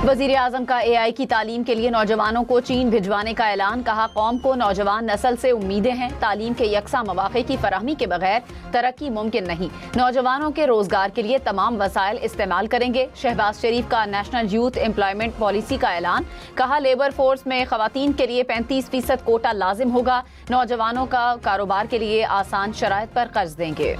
वजीर आजम का AI की तालीम के लिए नौजवानों को चीन भिजवाने का ऐलान। कहा, कौम को नौजवान नस्ल से उम्मीदें हैं। तालीम के यकसा मौक़े की फराहमी के बगैर तरक्की मुमकिन नहीं। नौजवानों के रोजगार के लिए तमाम वसाइल इस्तेमाल करेंगे। शहबाज शरीफ का नेशनल यूथ एम्प्लॉयमेंट पॉलिसी का ऐलान। कहा, लेबर फोर्स में खवातीन के लिए 35% कोटा लाजिम होगा। नौजवानों का कारोबार के लिए आसान शराइत पर कर्ज देंगे।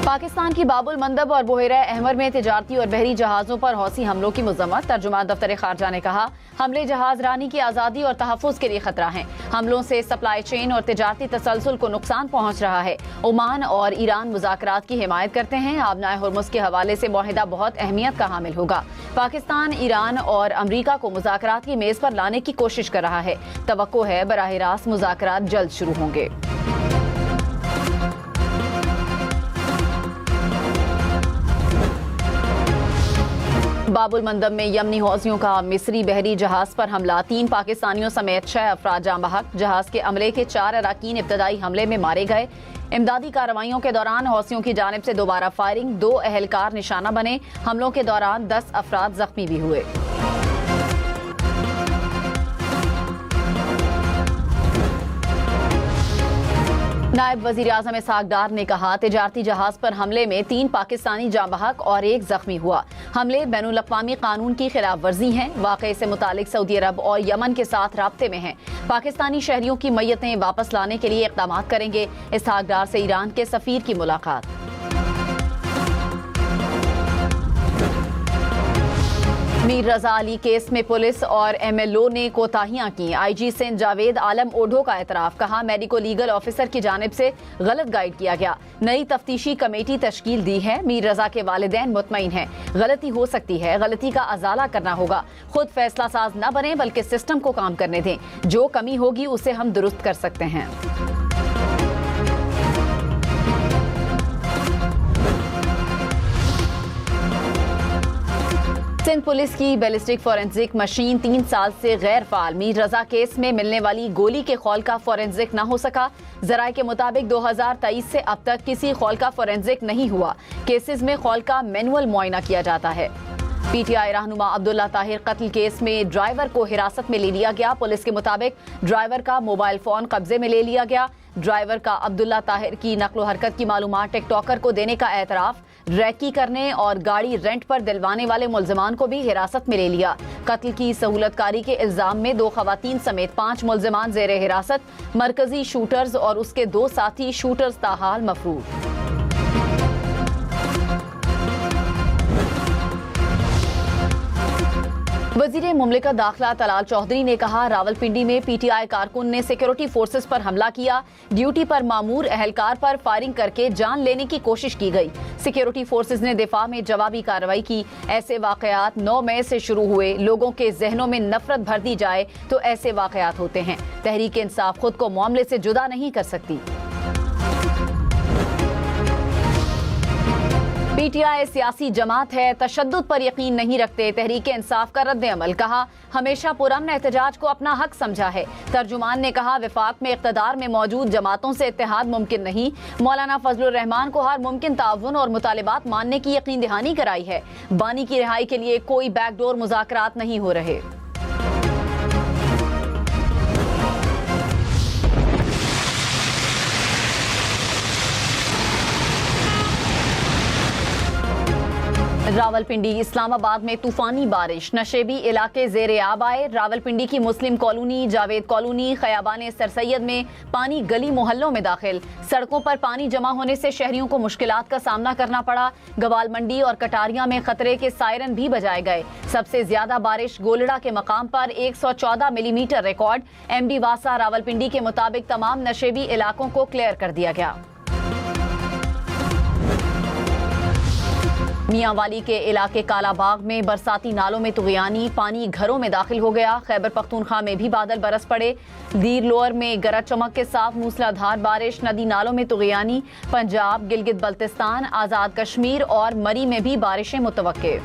पाकिस्तान की बाबुल मंदब और बुहेरा अहमर में तिजारती और बहरी जहाज़ों पर हौसी हमलों की मज़म्मत। तर्जुमान दफ्तर खारजा ने कहा, हमले जहाज रानी की आज़ादी और तहफ़्फ़ुज़ के लिए खतरा हैं। हमलों से सप्लाई चेन और तिजारती तसलसल को नुकसान पहुँच रहा है। ओमान और ईरान मुज़ाकरात की हिमायत करते हैं। आबनाए हुर्मुज़ के हवाले से मुआहिदा बहुत अहमियत का हामिल होगा। पाकिस्तान, ईरान और अमरीका को मुज़ाकरात की मेज़ पर लाने की कोशिश कर रहा है। तवक्को है बराह रास्त मुज़ाकरात जल्द शुरू होंगे। बाबुल मंदब में यमनी हौसियों का मिस्री बहरी जहाज पर हमला। 3 पाकिस्तानियों समेत 6 अफराद जाँ बहक। जहाज के अमले के 4 अरकान इब्तदाई हमले में मारे गए। इमदादी कार्रवाइयों के दौरान हौसियों की जानिब से दोबारा फायरिंग। 2 अहलकार निशाना बने। हमलों के दौरान 10 अफराद जख्मी भी हुए। नायब वजीर आजम इसहाक डार ने कहा, तिजारती जहाज पर हमले में 3 पाकिस्तानी जाँ बहक और 1 जख्मी हुआ। हमले बैनुल अक़वामी कानून की खिलाफ वर्जी हैं। वाक़े से मुतालिक सऊदी अरब और यमन के साथ राब्ते में हैं। पाकिस्तानी शहरियों की मैयतें वापस लाने के लिए इक़दाम करेंगे। इसहाक डार से ईरान के सफ़ीर की मुलाकात। मीर रजा अली केस में पुलिस और MLO ने कोताहियां की। IG सिंध जावेद आलम ओढो का एतराफ़। कहा, मेडिको लीगल ऑफिसर की जानिब से गलत गाइड किया गया। नई तफ्तीशी कमेटी तश्कील दी है। मीर रजा के वालिदैन मुतमईन हैं। गलती हो सकती है, गलती का अजाला करना होगा। खुद फैसला साज न बने बल्कि सिस्टम को काम करने दें। जो कमी होगी उसे हम दुरुस्त कर सकते हैं। सिंध पुलिस की बैलिस्टिक फॉरेंसिक मशीन 3 साल से गैर फाल। मीर रजा केस में मिलने वाली गोली के खौल का फॉरेंसिक न हो सका। जराये के मुताबिक 2023 से अब तक किसी खौल का फॉरेंसिक नहीं हुआ। केसेस में खौल का मैनुअल मुआयना किया जाता है। PTI रहनुमा अब्दुल्ला ताहिर कत्ल केस में ड्राइवर को हिरासत में ले लिया गया। पुलिस के मुताबिक ड्राइवर का मोबाइल फोन कब्जे में ले लिया गया। ड्राइवर का अब्दुल्ला ताहिर की नकलो हरकत की मालूमात टिकटॉकर को देने का एतराफ़। रैकी करने और गाड़ी रेंट पर दिलवाने वाले मुल्जिमान को भी हिरासत में ले लिया। कत्ल की सहूलतकारी के इल्जाम में 2 खवातीन समेत 5 मुल्जिमान ज़ेरे हिरासत। मरकजी शूटर्स और उसके 2 साथी शूटर्स ताहाल मफरूर। वज़ीर मुमलिकत दाखिला तलाल चौधरी ने कहा, रावलपिंडी में PTI कारकुन ने सिक्योरिटी फोर्सेस पर हमला किया। ड्यूटी पर मामूर अहलकार पर फायरिंग करके जान लेने की कोशिश की गई। सिक्योरिटी फोर्सेस ने दिफा में जवाबी कार्रवाई की। ऐसे वाकयात 9 मई से शुरू हुए। लोगों के जहनों में नफरत भर दी जाए तो ऐसे वाकयात होते हैं। तहरीक इंसाफ खुद को मामले से जुदा नहीं कर सकती। PTI सियासी जमात है, तशद्दुद पर यकीन नहीं रखते। तहरीक इंसाफ का रद्द अमल। कहा, हमेशा पुरअमन एहतजाज को अपना हक समझा है। तर्जुमान ने कहा, वफाक में इक़्तिदार में मौजूद जमातों से इत्तेहाद मुमकिन नहीं। मौलाना फजलुर रहमान को हर मुमकिन ताउन और मुतालिबात मानने की यकीन दहानी कराई है। बानी की रिहाई के लिए कोई बैकडोर मुज़ाकरात नहीं हो रहे। रावलपिंडी इस्लामाबाद में तूफानी बारिश। नशेबी इलाके ज़ेरे आब आए। रावलपिंडी की मुस्लिम कॉलोनी, जावेद कॉलोनी, खयाबान सर सैयद में पानी गली मोहल्लों में दाखिल। सड़कों पर पानी जमा होने से शहरियों को मुश्किलात का सामना करना पड़ा। गवाल मंडी और कटारिया में खतरे के सायरन भी बजाए गए। सबसे ज्यादा बारिश गोलड़ा के मकाम पर 114 मिलीमीटर रिकॉर्ड। MD वासा रावलपिंडी के मुताबिक तमाम नशेबी इलाकों को क्लियर कर दिया गया। मियांवाली के इलाके कालाबाग में बरसाती नालों में तुग़यानी। पानी घरों में दाखिल हो गया। खैबर पख्तूनख्वा में भी बादल बरस पड़े। दीर लोअर में गरज चमक के साथ मूसलाधार बारिश। नदी नालों में तुग़यानी। पंजाब, गिलगित बल्तिस्तान, आज़ाद कश्मीर और मरी में भी बारिशें मुतवक्के।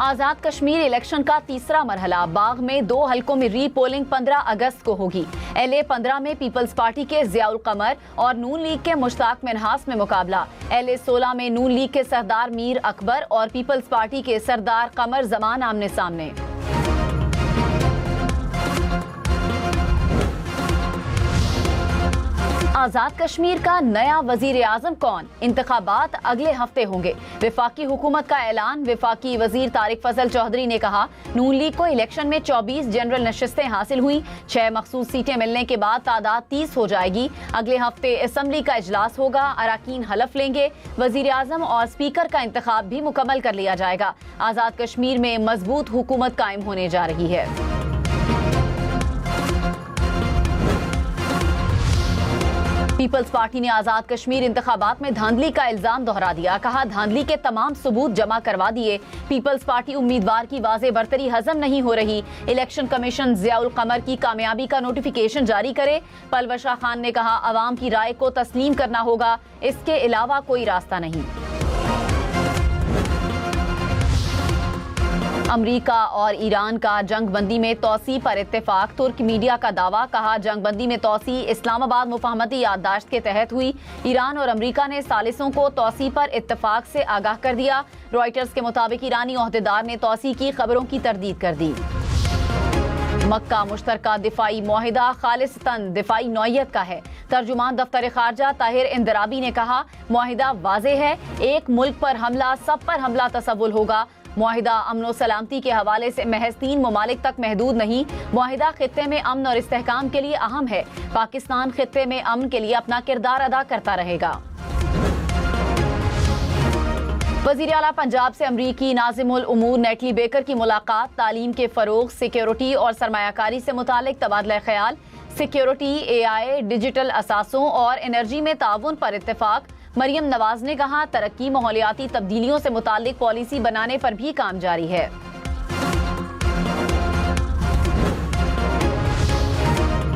आजाद कश्मीर इलेक्शन का तीसरा मरहला। बाग में 2 हलकों में री पोलिंग 15 अगस्त को होगी। LA 15 में पीपल्स पार्टी के जियाउल कमर और नून लीग के मुश्ताक मिन्हास में मुकाबला। LA 16 में नून लीग के सरदार मीर अकबर और पीपल्स पार्टी के सरदार कमर जमान आमने सामने। आजाद कश्मीर का नया वजीर आजम कौन? इंतखाबात अगले हफ्ते होंगे। विफाकी हुकूमत का ऐलान। विफाकी वजीर तारिक फजल चौधरी ने कहा, नून लीग को इलेक्शन में 24 जनरल नशिस्तें हासिल हुई। 6 मखसूस सीटें मिलने के बाद तादाद 30 हो जाएगी। अगले हफ्ते असम्बली का इजलास होगा। अराकीन हलफ लेंगे। वजीर आजम और स्पीकर का इंतखाब भी मुकम्मल कर लिया जाएगा। आजाद कश्मीर में मजबूत हुकूमत कायम होने जा रही है। पीपल्स पार्टी ने आजाद कश्मीर इंतखाबात में धांधली का इल्जाम दोहरा दिया। कहा, धांधली के तमाम सबूत जमा करवा दिए। पीपल्स पार्टी उम्मीदवार की वाज़ेह बरतरी हजम नहीं हो रही। इलेक्शन कमीशन जियाउल कमर की कामयाबी का नोटिफिकेशन जारी करे। पलवशा खान ने कहा, अवाम की राय को तस्लीम करना होगा, इसके अलावा कोई रास्ता नहीं। अमरीका और ईरान का जंग बंदी में तोसी पर इत्तेफाक। तुर्क मीडिया का दावा। कहा, जंग बंदी में तोसी इस्लामाबाद मुफाहमती याददाश्त के तहत हुई। ईरान और अमरीका ने सालिसों को तोसी पर इत्तेफाक से आगाह कर दिया। रॉयटर्स के मुताबिक ईरानी ओहदेदार ने तोसी की खबरों की तरदीद कर दी। मक्का मुश्तरका दिफाई मुआहिदा खालिस्तन दिफाई नौयत का है। तर्जुमान दफ्तर खारजा ताहिर इंदराबी ने कहा, मुआहिदा वाज़ेह है, एक मुल्क पर हमला सब पर हमला तसव्वुर होगा। मुआहिदा अमन सलामती के हवाले से महज 3 ममालिक तक महदूद नहीं। मुआहिदा खित्ते में अमन और इस्तेहकाम के लिए अहम है। पाकिस्तान खित्ते में अमन के लिए अपना किरदार अदा करता रहेगा। वज़ीर आला पंजाब से अमरीकी नाज़िमुल उमूर नेटली बेकर की मुलाकात। तालीम के फ़रोग़, सिक्योरिटी और सरमायाकारी से मुतालिक तबादला ख्याल। सिक्योरिटी, AI, डिजिटल असासों और एनर्जी में ताउन पर इत्तेफाक। मरियम नवाज ने कहा, तरक्की, माहौलियाती तब्दीलियों से मुतालिक पॉलिसी बनाने पर भी काम जारी है।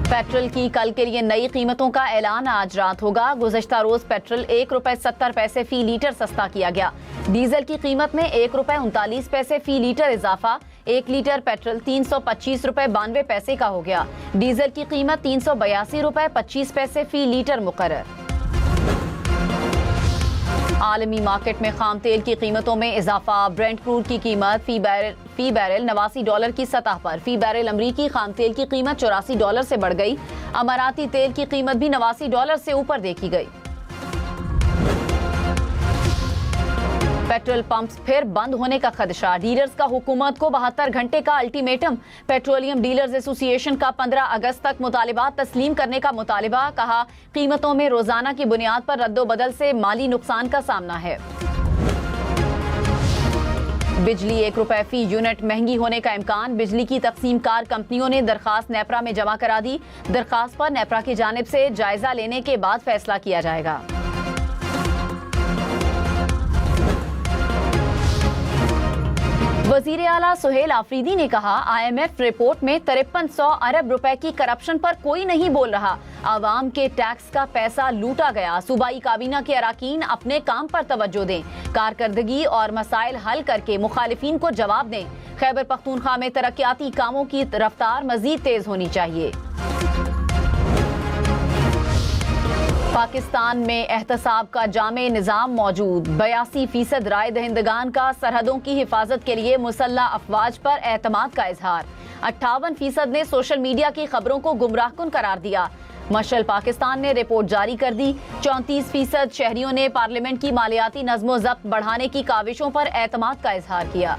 पेट्रोल की कल के लिए नई कीमतों का ऐलान आज रात होगा। गुज़श्ता रोज पेट्रोल 1 रुपए 70 पैसे फी लीटर सस्ता किया गया। डीजल की कीमत में 1 रुपए 39 पैसे फी लीटर इजाफा। 1 लीटर पेट्रोल 325 रुपए 92 पैसे का हो गया। डीजल की कीमत 382 रुपए 25 पैसे फी लीटर मुकर्रर। आलमी मार्केट में खाम तेल की कीमतों में इजाफा। ब्रेंट क्रूड की कीमत फी बैरल $89 की सतह पर। फी बैरल अमरीकी खाम तेल की कीमत $84 से बढ़ गई। अमाराती तेल की कीमत भी $89 से ऊपर देखी गई। पेट्रोल पंप्स फिर बंद होने का खदशा। डीलर्स का हुकूमत को 72 घंटे का अल्टीमेटम। पेट्रोलियम डीलर्स एसोसिएशन का 15 अगस्त तक मुतालिबात तस्लीम करने का मुतालिबा। कहा, कीमतों में रोजाना की बुनियाद पर रद्दोबदल से माली नुकसान का सामना है। बिजली 1 रुपए फी यूनिट महंगी होने का इम्कान। बिजली की तकसीमकार कंपनियों ने दरखास्त नेपरा में जमा करा दी। दरखास्त पर नेपरा की जानिब से जायजा लेने के बाद फैसला किया जाएगा। वजीर आला सुहेल आफरीदी ने कहा, IMF रिपोर्ट में 5300 अरब रुपए की करप्शन पर कोई नहीं बोल रहा। आवाम के टैक्स का पैसा लूटा गया। सूबाई काबीना के अराकीन अपने काम पर तवज्जो दें। कारकर्दगी और मसाइल हल करके मुखालिफिन को जवाब दें। खैबर पख्तूनख्वा में तरक्याती कामों की रफ्तार मजीद तेज होनी चाहिए। पाकिस्तान में एहतसाब का जामे निज़ाम मौजूद। 82% राय दहिंदगान का सरहदों की हिफाजत के लिए मुसल्ला अफवाज पर एतमाद का इजहार। 58% ने सोशल मीडिया की खबरों को गुमराहकुन करार दिया। मशल पाकिस्तान ने रिपोर्ट जारी कर दी। 34% शहरियों ने पार्लियामेंट की मालियाती नज़्मो ज़ब्त बढ़ाने की काविशों पर एतमाद का इजहार किया।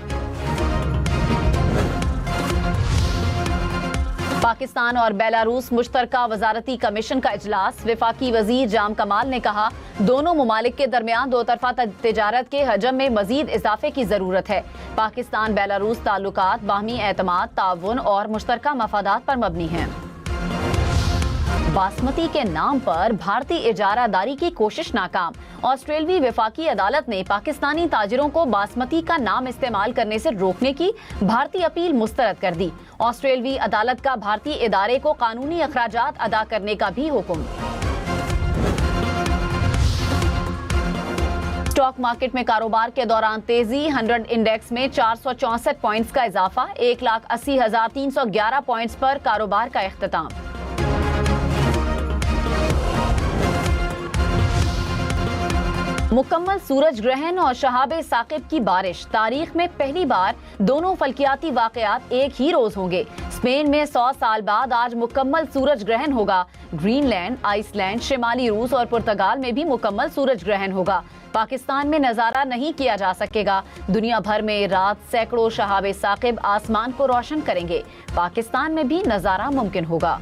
पाकिस्तान और बेलारूस मुश्तरका वजारती कमीशन का इजलास। वफाकी वजीर जाम कमाल ने कहा, दोनों ममालिक के दरमियान दो तरफा तिजारत के हजम में मजीद इजाफे की जरूरत है। पाकिस्तान बेलारूस ताल्लुकात बाहमी एतमाद, ताउन और मुश्तरका मफादात पर मबनी हैं। बासमती के नाम पर भारतीय इजारादारी की कोशिश नाकाम। ऑस्ट्रेलवी वफाकी अदालत ने पाकिस्तानी ताजिरों को बासमती का नाम इस्तेमाल करने से रोकने की भारतीय अपील मुस्तरद कर दी। ऑस्ट्रेलवी अदालत का भारतीय इदारे को कानूनी अखराजात अदा करने का भी हुक्म। स्टॉक मार्केट में कारोबार के दौरान तेजी, 100 इंडेक्स में 464 पॉइंट्स का इजाफा, 1,80,311 पॉइंट्स पर कारोबार का इख्तिताम। मुकम्मल सूरज ग्रहण और शहाबे साकिब की बारिश, तारीख में पहली बार दोनों फल्कियाती वाकयात एक ही रोज होंगे। स्पेन में 100 साल बाद आज मुकम्मल सूरज ग्रहण होगा। ग्रीनलैंड, आइसलैंड, शिमाली रूस और पुर्तगाल में भी मुकम्मल सूरज ग्रहण होगा। पाकिस्तान में नजारा नहीं किया जा सकेगा। दुनिया भर में रात सैकड़ों शहाबे साकिब आसमान को रोशन करेंगे। पाकिस्तान में भी नजारा मुमकिन होगा।